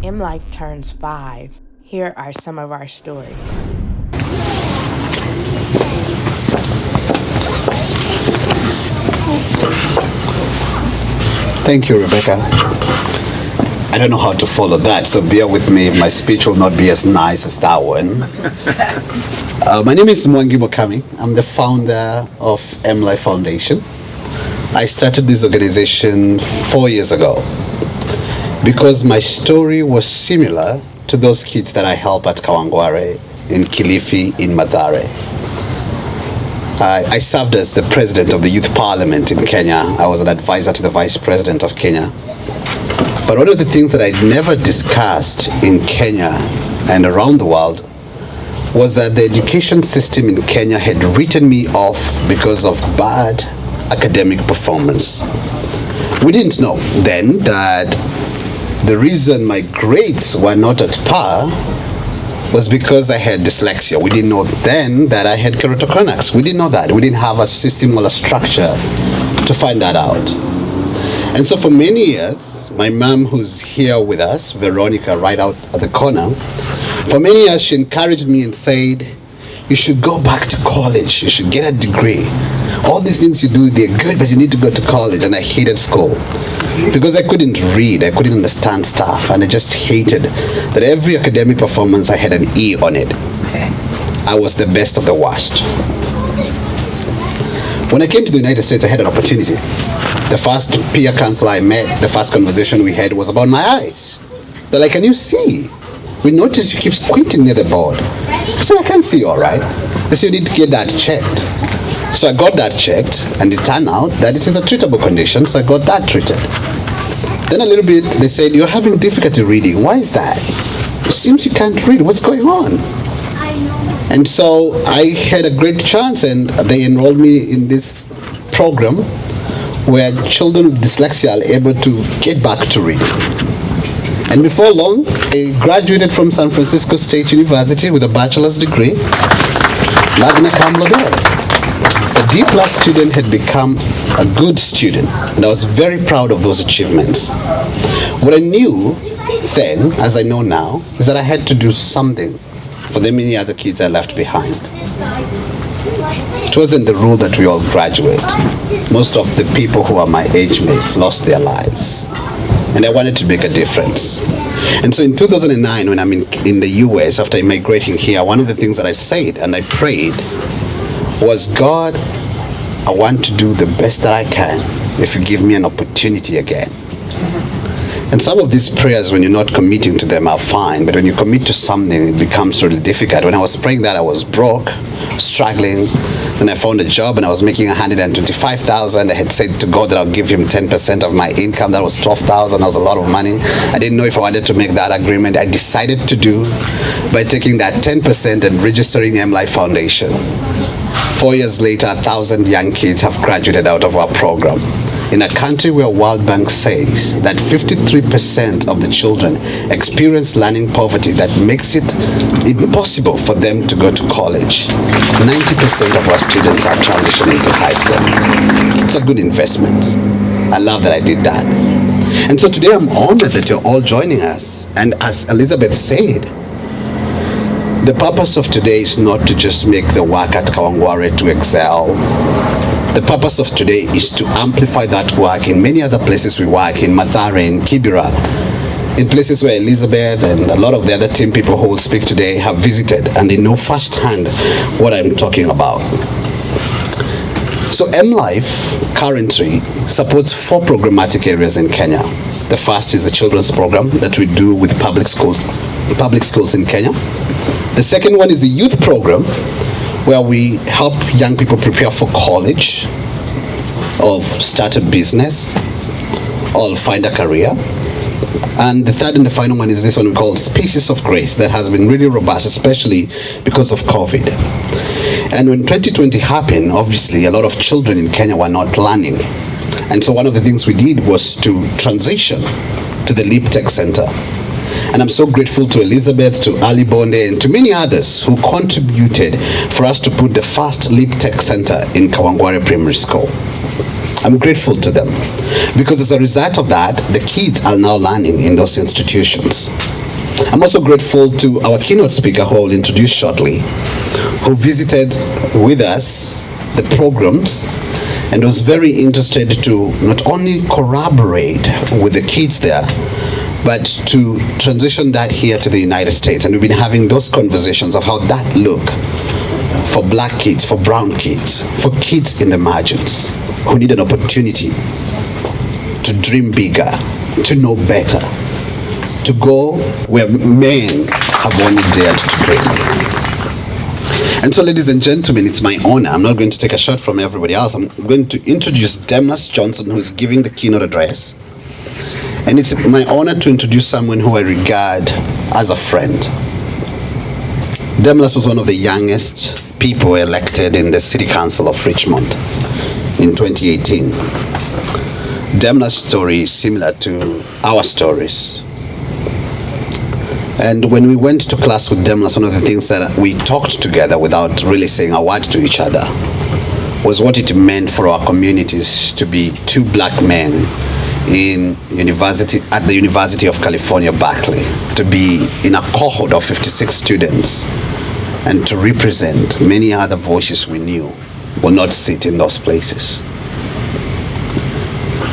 M-Life turns 5. Here are some of our stories. Thank you, Rebecca. I don't know how to follow that, so bear with me. My speech will not be as nice as that one. My name is Mwangi Mukami. I'm the founder of M-Life Foundation. I started this organization 4 years ago because my story was similar to those kids that I help at Kawangware, in Kilifi, in Mathare. I served as the president of the Youth Parliament in Kenya. I was an advisor to the vice president of Kenya. But one of the things that I never discussed in Kenya and around the world was that the education system in Kenya had written me off because of bad academic performance. We didn't know then that the reason my grades were not at par was because I had dyslexia. We didn't know then that I had keratoconus. We didn't know that. We didn't have a system or a structure to find that out. And so for many years, my mom, who's here with us, Veronica, right out at the corner, for many years she encouraged me and said, you should go back to college. You should get a degree. All these things you do, they're good, but you need to go to college. And I hated school because I couldn't read. I couldn't understand stuff. And I just hated that every academic performance, I had an E on it. I was the best of the worst. When I came to the United States, I had an opportunity. The first peer counselor I met, the first conversation we had was about my eyes. They're like, can you see? We noticed you keep squinting near the board. I said, I can see all right. They said, you need to get that checked. So I got that checked, and it turned out that it is a treatable condition, so I got that treated. Then a little bit, they said, you're having difficulty reading. Why is that? It seems you can't read. What's going on? And so I had a great chance, and they enrolled me in this program where children with dyslexia are able to get back to reading. And before long, I graduated from San Francisco State University with a bachelor's degree, magna cum laude. A D-plus student had become a good student, and I was very proud of those achievements. What I knew then, as I know now, is that I had to do something for the many other kids I left behind. It wasn't the rule that we all graduate. Most of the people who are my age mates lost their lives, and I wanted to make a difference. And so in 2009, when I'm in the US, after immigrating here, one of the things that I said and I prayed was, God, I want to do the best that I can if you give me an opportunity again. And some of these prayers, when you're not committing to them, are fine, but when you commit to something, it becomes really difficult. When I was praying that, I was broke, struggling. Then I found a job and I was making $125,000. I had said to God that I'll give him 10% of my income. That was $12,000. That was a lot of money. I didn't know if I wanted to make that agreement. I decided to do by taking that 10% and registering M-Life Foundation. 4 years later, 1,000 young kids have graduated out of our program. In a country where World Bank says that 53% of the children experience learning poverty that makes it impossible for them to go to college, 90% of our students are transitioning to high school. It's a good investment. I love that I did that. And so today I'm honored that you're all joining us. And as Elizabeth said, the purpose of today is not to just make the work at Kawangware to excel. The purpose of today is to amplify that work in many other places we work, in Mathare, in Kibera, in places where Elizabeth and a lot of the other team people who will speak today have visited, and they know firsthand what I'm talking about. So M-Life currently supports 4 programmatic areas in Kenya. The first is the children's program that we do with public schools in Kenya. The second one is the youth program, where we help young people prepare for college, or start a business, or find a career. And the third and the final one is this one we call Spaces of Grace, that has been really robust, especially because of COVID. And when 2020 happened, obviously a lot of children in Kenya were not learning. And so one of the things we did was to transition to the Leap Tech Center. And I'm so grateful to Elizabeth, to Ali Bonde, and to many others who contributed for us to put the first Leap Tech Center in Kawangware Primary School. I'm grateful to them because as a result of that, the kids are now learning in those institutions. I'm also grateful to our keynote speaker who I'll introduce shortly, who visited with us the programs and was very interested to not only corroborate with the kids there, but to transition that here to the United States. And we've been having those conversations of how that look for black kids, for brown kids, for kids in the margins who need an opportunity to dream bigger, to know better, to go where men have only dared to dream. And so, ladies and gentlemen, it's my honor. I'm not going to take a shot from everybody else. I'm going to introduce Demlas Johnson, who's giving the keynote address. And it's my honor to introduce someone who I regard as a friend. Demlas was one of the youngest people elected in the City Council of Richmond in 2018. Demlas' story is similar to our stories. And when we went to class with Demlas, one of the things that we talked together without really saying a word to each other was what it meant for our communities to be two black men at the University of California, Berkeley, to be in a cohort of 56 students and to represent many other voices we knew will not sit in those places.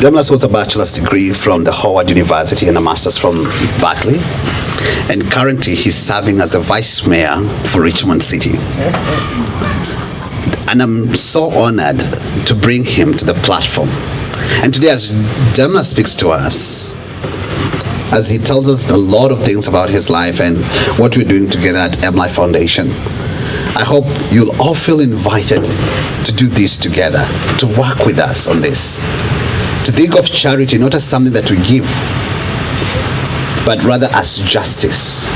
Demlas holds a bachelor's degree from the Howard University and a master's from Berkeley. And currently he's serving as the vice mayor for Richmond City. And I'm so honored to bring him to the platform. And today, as Demlas speaks to us, as he tells us a lot of things about his life and what we're doing together at MLife Foundation, I hope you'll all feel invited to do this together, to work with us on this, to think of charity not as something that we give, but rather as justice,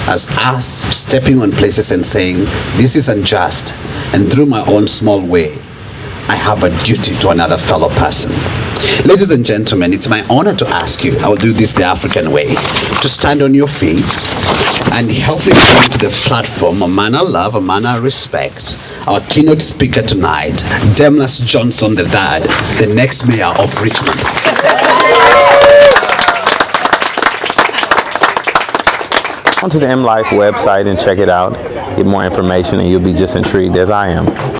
as us stepping on places and saying, this is unjust, and through my own small way, I have a duty to another fellow person. Ladies and gentlemen, it's my honor to ask you, I will do this the African way, to stand on your feet and help me bring to the platform a man of love, a man of respect, our keynote speaker tonight, Demlas Johnson III, the next mayor of Richmond. Go to the MLife website and check it out. Get more information and you'll be just intrigued as I am.